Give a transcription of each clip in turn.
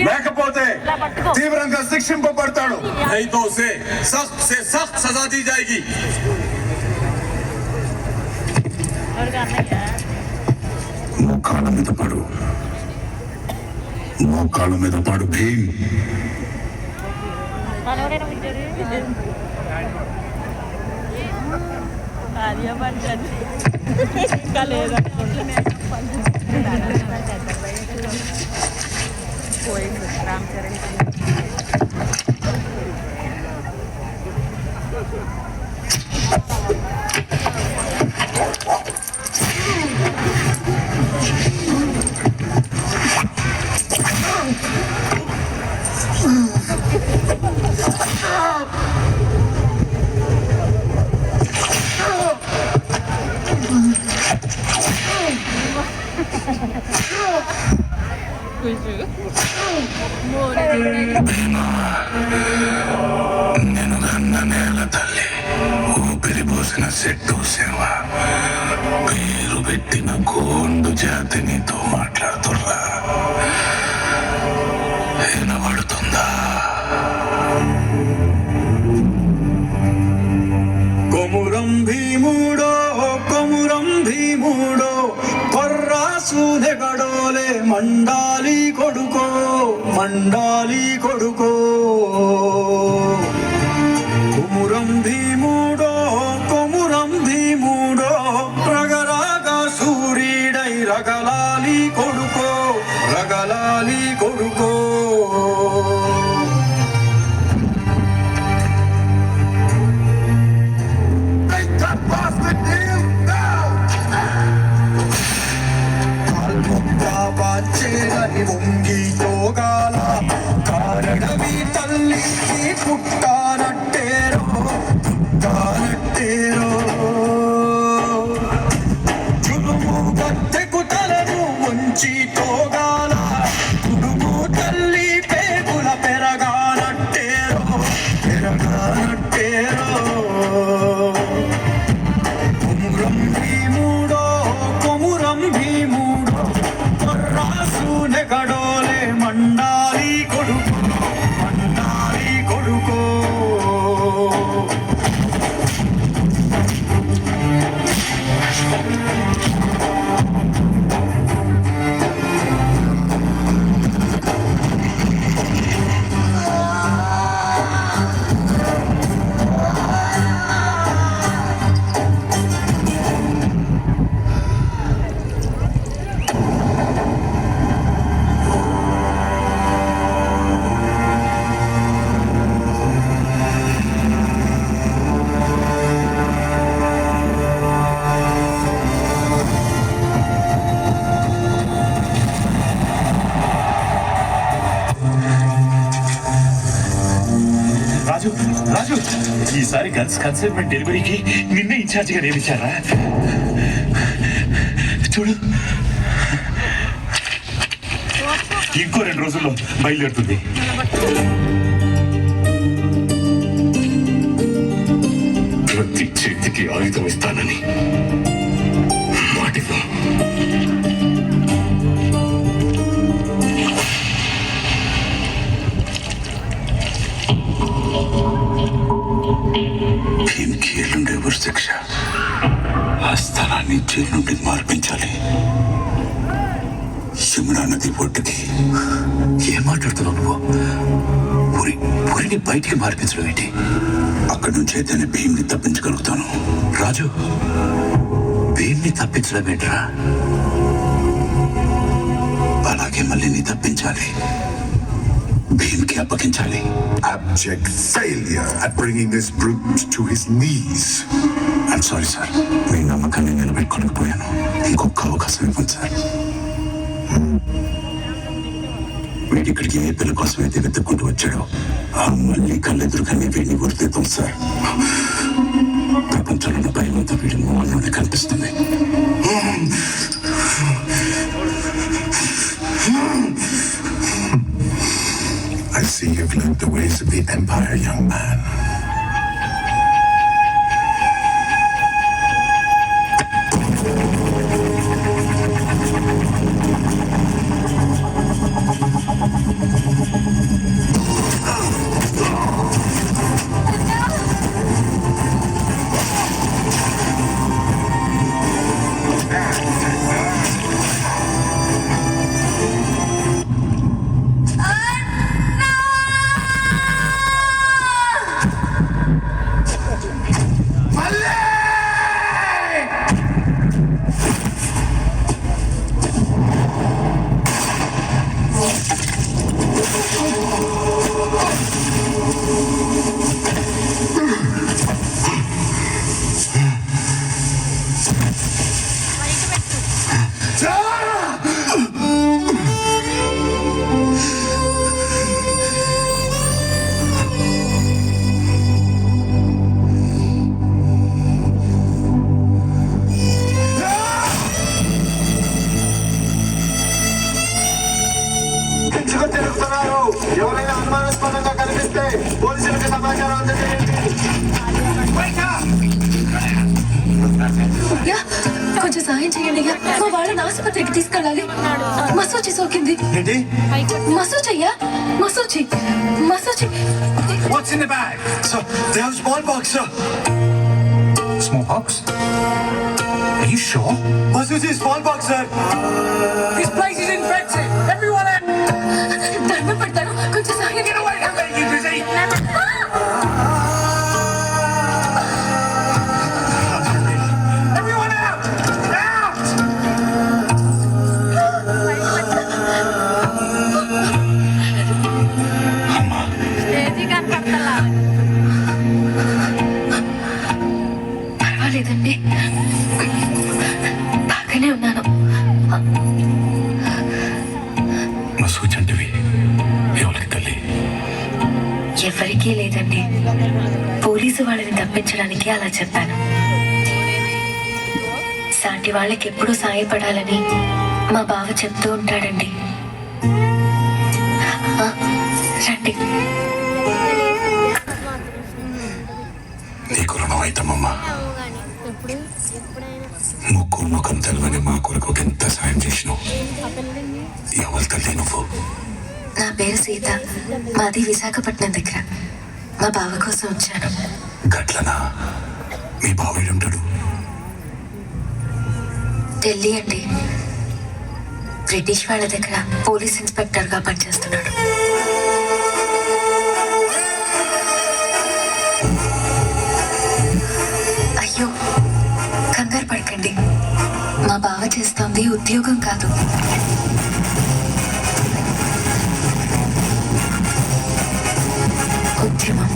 లేకపోతే తీవ్రంగా శిక్షింపబడతాడు. సఖ్త్ సే సఖ్త్ సజా दी जाएगी. మోకాళ్ళ మీద పడు భీమ్. నేను కన్న నేల తల్లి, ఊపిరి పోసిన చెట్టు సేవ, పేరు పెట్టిన గోండు జాతి నీతో మాట్లాడుతుర్రా. వినబడుతుందా? కొమురం భీముడో కొమురం భీముడో కొర్రాసునే గడోలే మండాలి కొడుకో మండాలి కొడుకో. కొమురం భీముడో కొమురం భీముడో రగరాగా సూర్యుడై రగలాలి కొడుకో రగలాలి కొడుకో. వంగి యోగాల కారణవి తల్లి పుట్టానట్టేరో పుట్టానట్టేరో. చులుము గత్తెకు తలను ఉంచి తోగాల కుడుము తల్లి పేగుల పెరగానట్టేరో పెరగానట్టేరో. కొమురం భీముడో కొమురం భీముడో రాసునే గడోలే మండాలి కొడుకో మండాలి కొడుకో. రాజు రాజు, ఈసారి గర్ల్స్ కన్సైన్మెంట్ డెలివరీకి నిన్నే ఇన్ఛార్జిగా నియమించారా? చూడు, ఇంకో 2 రోజుల్లో బయలుదేరుతుంది. ప్రతి చేతికి ఆయుధం ఇస్తానని మాటివ్వు. భీమ్కి ఎల్లుండే ఉరి శిక్ష. ఆ స్థలాన్ని జైలు నుండి మార్పించాలి. యమునా నది ఒడ్డుకి. ఏం మాట్లాడుతున్నావు నువ్వు? ఊరిని బయటికి మార్పించడం ఏంటి? అక్కడి నుంచి అయితేనే భీమ్ని తప్పించగలుగుతాను. రాజు, భీమ్ని తప్పించడం ఏంట్రా? అలాగే మళ్ళీ నీ తప్పించాలి. భీమ్కి అప్పగించాలి. Abject failure at bringing this brute to his knees. I'm sorry, sir. మీ నమ్మకాన్ని నిలబెట్టుకోలేకపోయాను. ఇంకొక అవకాశం ఇవ్వండి సార్. వీడి ఇక్కడికి ఏ పిల్ల కోసం అయితే వెతుక్కుంటూ వచ్చాడో మళ్ళీ కళ్ళెదురుగానే వీడిని గుర్తిద్దాం సార్. ప్రపంచంలో ఉన్న భయమంతా వీడి మొహంలోనే కనిపిస్తుంది. I see you've learned the ways of the Empire, young man. ఎవరైనా అనుమానాస్పదంగా కనిపిస్తే పోలీసులకు సమాచారం అందజేయండి. యా, కొంచెం సాయం చేయండి అయ్యా. మా వాళ్ళని ఆసుపత్రికి తీసుకెళ్ళాలి. మసూచి సోకింది. ఏంటి? మసూచి అయ్యా, మసూచి మసూచి. What's in the bag? Sir, they have smallpox, sir. Smallpox? Are you sure? Masuji, smallpox, sir. This place is infected. Everyone out. దండం పెడతాను, కొంచెం సాయం Get away from me, you disease. Everyone out. Out. పర్వాలేదండి, బాగానే ఉన్నాను. మసూచంటివి ఎవరికి తల్లి? ఎవరికీ లేదండి. పోలీసు వాళ్ళని తప్పించడానికి అలా చెప్పాను. సాటి వాళ్ళకి ఎప్పుడూ సాయపడాలని మా బావ చెప్తూ ఉంటాడండి. ఆ, రండి. నీకు రుణం అవుతామమ్మా. ముక్కు ముఖం తెలవని మా కొరకు ఎంత సాయం చేసినావు. ఎవరి తల్లి నువ్వు? నా పేరు సీత, మాది విశాఖపట్నం దగ్గర. మా బావ కోసం వచ్చాను. గట్లనా? మీ బావేడుంటాడు? ఢిల్లీ అండి. బ్రిటిష్ వాళ్ళ దగ్గర పోలీస్ ఇన్స్పెక్టర్గా పనిచేస్తున్నాడు. అయ్యో, కంగారు పడకండి. మా బావ చేస్తోంది ఉద్యోగం కాదు, ఉద్యమం.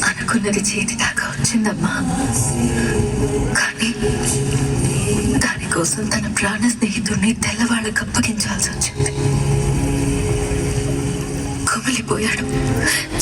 అనుకున్నది చేతి దాకా వచ్చిందమ్మా, కానీ దానికోసం తన ప్రాణ స్నేహితుడిని తెల్లవాళ్ళకు అప్పగించాల్సి వచ్చింది. కుమిలిపోయాడు.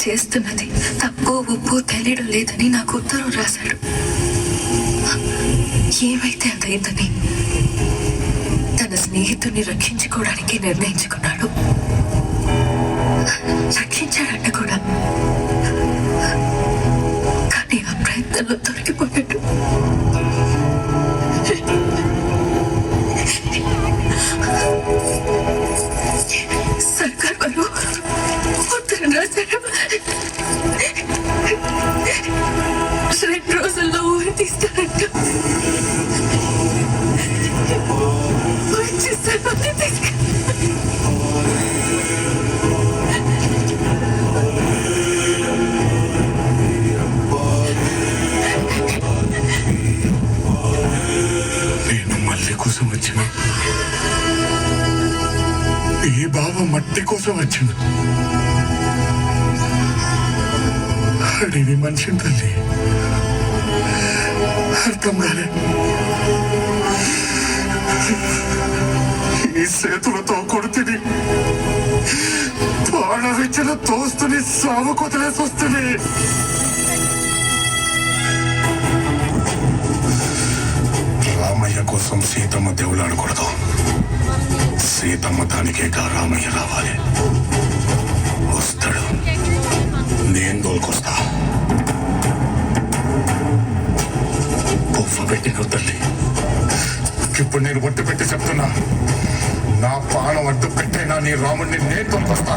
చేస్తున్నది తప్పు ఉప్పు తెలియడం లేదని నాకు ఉత్తరం రాశాడు. ఏమైతే అదైందని తన స్నేహితుడిని రక్షించుకోవడానికి నిర్ణయించుకున్నాడు. రక్షించాడంట కూడా, కానీ ఆ ప్రయత్నంలో దొరికిపోయాడు. సర్కార్ వారు ఉత్తరం రాశారు. 2 రోజుల్లో ఊరి తీస్తారంట. వచ్చేసాను తీసుకు. నేను మళ్ళీ కోసం వచ్చిన, ఈ బావ మట్టి కోసం వచ్చిండు. అడిగి మనిషిని తల్లి అర్థం కాలే. ఈ చేతులతో కొడుతుని పాడవిచ్చిన తోస్తుని సాగు కొతలేసి వస్తుంది. రామయ్య కోసం సీతమ్మ దేవులాడకూడదు. సీతమ్మ దానికేగా రామయ్య రావాలి. వస్తాడు, నేను దోలుకొస్తా. పువ్వు పెట్టిన తల్లి, ఇప్పుడు నేను ఒట్టు పెట్టి చెప్తున్నా, నా పానం అడ్డు పెట్టైనా నీ రాముడిని నేను తోలుకొస్తా.